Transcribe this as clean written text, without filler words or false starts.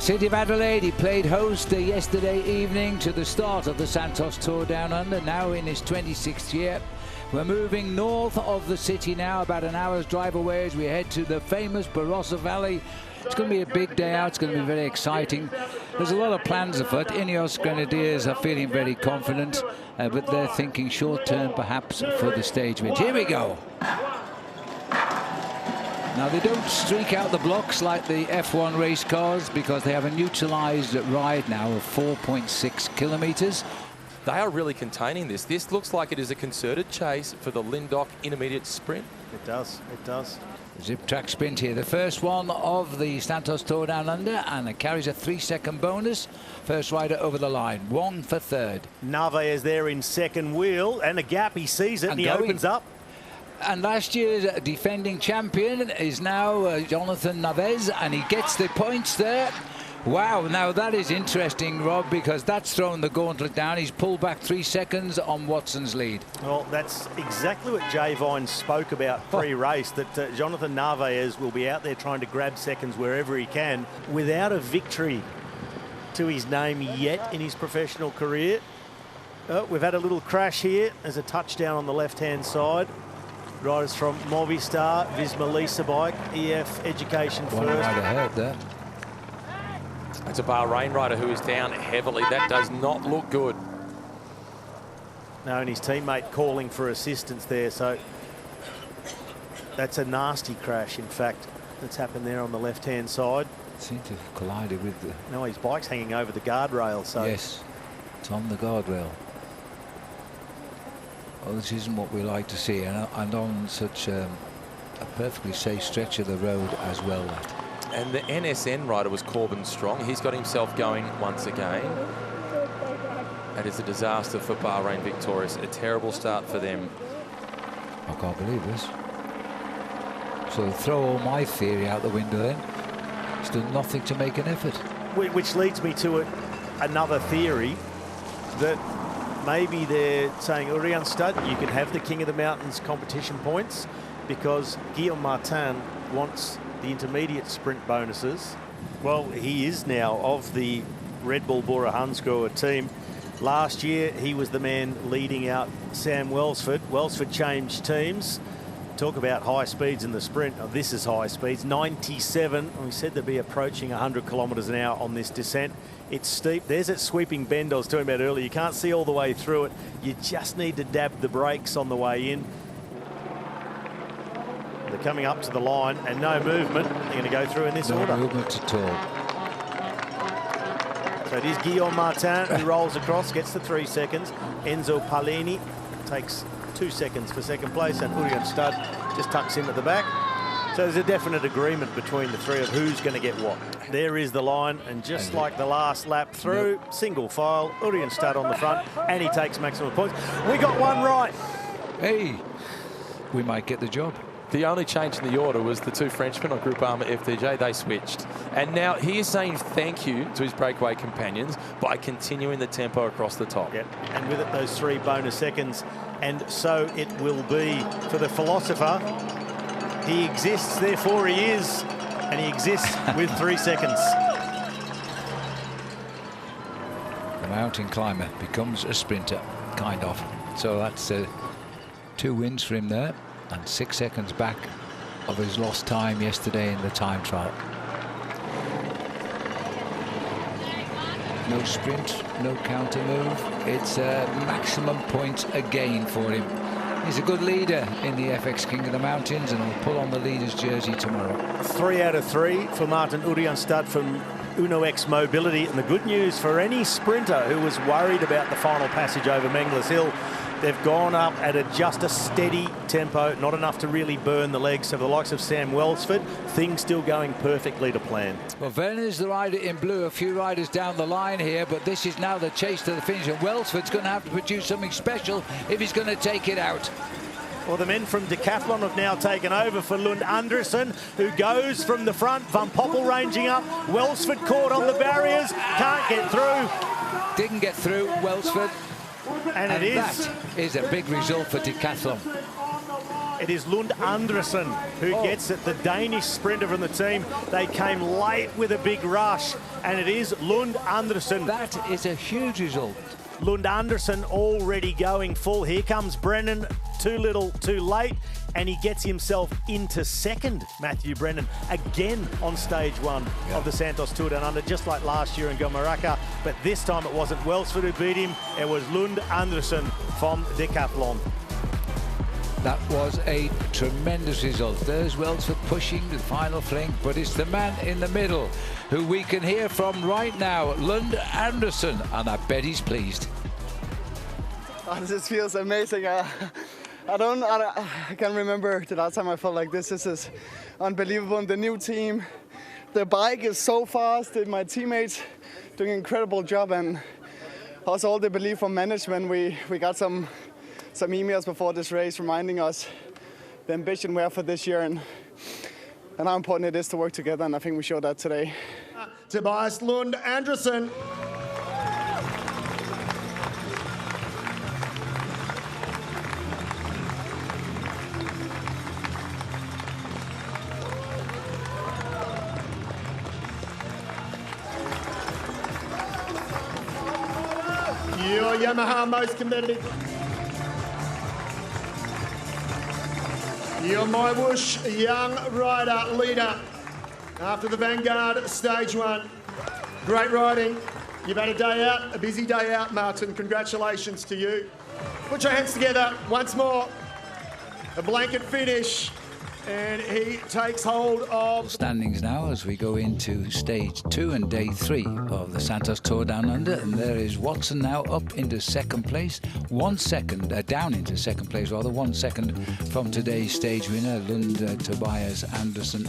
City of Adelaide, he played host yesterday evening to the start of the Santos Tour Down Under, now in his 26th year. We're moving north of the city now, about an hour's drive away as we head to the famous Barossa Valley. It's going to be a big day out, it's going to be very exciting. There's a lot of plans afoot. INEOS Grenadiers are feeling very confident, but they're thinking short term perhaps for the stage win. Here we go. Now, they don't streak out the blocks like the F1 race cars because they have a neutralized ride now of 4.6 kilometers. They are really containing this. This looks like it is a concerted chase for the Lindok intermediate sprint. It does, it does. Zip track sprint here, the first one of the Santos Tour Down Under, and it carries a 3-second bonus. First rider over the line, one for third. Narvaez there in second wheel, and a gap, he sees it and he opens up. And last year's defending champion is now Jonathan Narvaez, and he gets the points there. Wow, now that is interesting, Rob, because that's thrown the gauntlet down. He's pulled back 3 seconds on Watson's lead. Well, that's exactly what Jay Vine spoke about pre-race, that Jonathan Narvaez will be out there trying to grab seconds wherever he can without a victory to his name yet in his professional career. We've had a little crash here. There's a touchdown on the left-hand side. Riders from Movistar, Visma Lease bike, EF Education first. One rider hurt there. That's a Bahrain rider who is down heavily. That does not look good. No, and his teammate calling for assistance there. So that's a nasty crash, in fact, that's happened there on the left-hand side. Seemed to have collided with the... No, his bike's hanging over the guardrail. So yes, it's on the guardrail. Well, this isn't what we like to see, and on such a perfectly safe stretch of the road as well. And the NSN rider was Corbin Strong. He's got himself going once again. That is a disaster for Bahrain Victorious. A terrible start for them. I can't believe this. So throw all my theory out the window then. He's done nothing to make an effort. Which leads me to another theory, that maybe they're saying, Urian Stud, you can have the King of the Mountains competition points because Guillaume Martin wants the intermediate sprint bonuses. Well, he is now of the Red Bull Bora Hansgrohe team. Last year, he was the man leading out Sam Welsford. Welsford changed teams. Talk about high speeds in the sprint. Oh, this is high speeds, 97. We said they'd be approaching 100 kilometres an hour on this descent. It's steep. There's that sweeping bend I was talking about earlier. You can't see all the way through it. You just need to dab the brakes on the way in. They're coming up to the line and no movement. They're going to go through in this order. No movement at all. So it is Guillaume Martin who rolls across, gets the 3 seconds. Enzo Palini takes 2 seconds for second place, and Urian Stud just tucks in at the back. So there's a definite agreement between the three of who's going to get what. There is the line, and just like the last lap through, single file, Urian Stud on the front, and he takes maximum points. We got one right. Hey, we might get the job. The only change in the order was the two Frenchmen on Groupama FDJ. They switched. And now he is saying thank you to his breakaway companions by continuing the tempo across the top. Yep. And with it, those 3 bonus seconds. And so it will be for the philosopher. He exists, therefore he is. And he exists with 3 seconds. The mountain climber becomes a sprinter, kind of. So that's 2 wins for him there. And 6 seconds back of his lost time yesterday in the time trial. No sprint, no counter move. It's maximum points again for him. He's a good leader in the FX King of the Mountains, and will pull on the leader's jersey tomorrow. 3 out of 3 for Martin Urian Stud from Uno X Mobility. And the good news for any sprinter who was worried about the final passage over Mengles Hill, they've gone up at just a steady tempo, not enough to really burn the legs. So for the likes of Sam Welsford, things still going perfectly to plan. Well, Brennan is the rider in blue. A few riders down the line here, but this is now the chase to the finish. And Welsford's going to have to produce something special if he's going to take it out. Well, the men from Decathlon have now taken over for Lund Andresen, who goes from the front. Van Poppel ranging up. Welsford caught on the barriers. Can't get through. Didn't get through, Welsford. And it is. That is a big result for Decathlon. It is Lund Andresen who gets it, the Danish sprinter from the team. They came late with a big rush, and it is Lund Andresen. That is a huge result. Lund Andresen already going full. Here comes Brennan, too little, too late, and he gets himself into second, Matthew Brennan, again on stage one of the Santos Tour Down Under, just like last year in Gomaraka, but this time it wasn't Welsford who beat him, it was Lund Andresen from Decathlon. That was a tremendous result. There's Welsford pushing the final flank, but it's the man in the middle who we can hear from right now, Lund Andresen, and I bet he's pleased. Oh, this feels amazing. I can't remember the last time I felt like this. This is unbelievable. And the new team, the bike is so fast. My teammates doing an incredible job, and also all the belief from management. We got some emails before this race reminding us the ambition we have for this year and how important it is to work together, and I think we showed that today. Tobias Lund Andresen. Your Yamaha most competitive. Your My Whoosh young rider leader after the Vanguard stage one. Great riding. You've had a day out, a busy day out, Martin. Congratulations to you. Put your hands together once more. A blanket finish. And he takes hold of Standings now as we go into stage 2 and day 3 of the Santos Tour Down Under, and there is Watson now up into second place, 1 second down into second place rather, 1 second from today's stage winner Lund Tobias Andresen.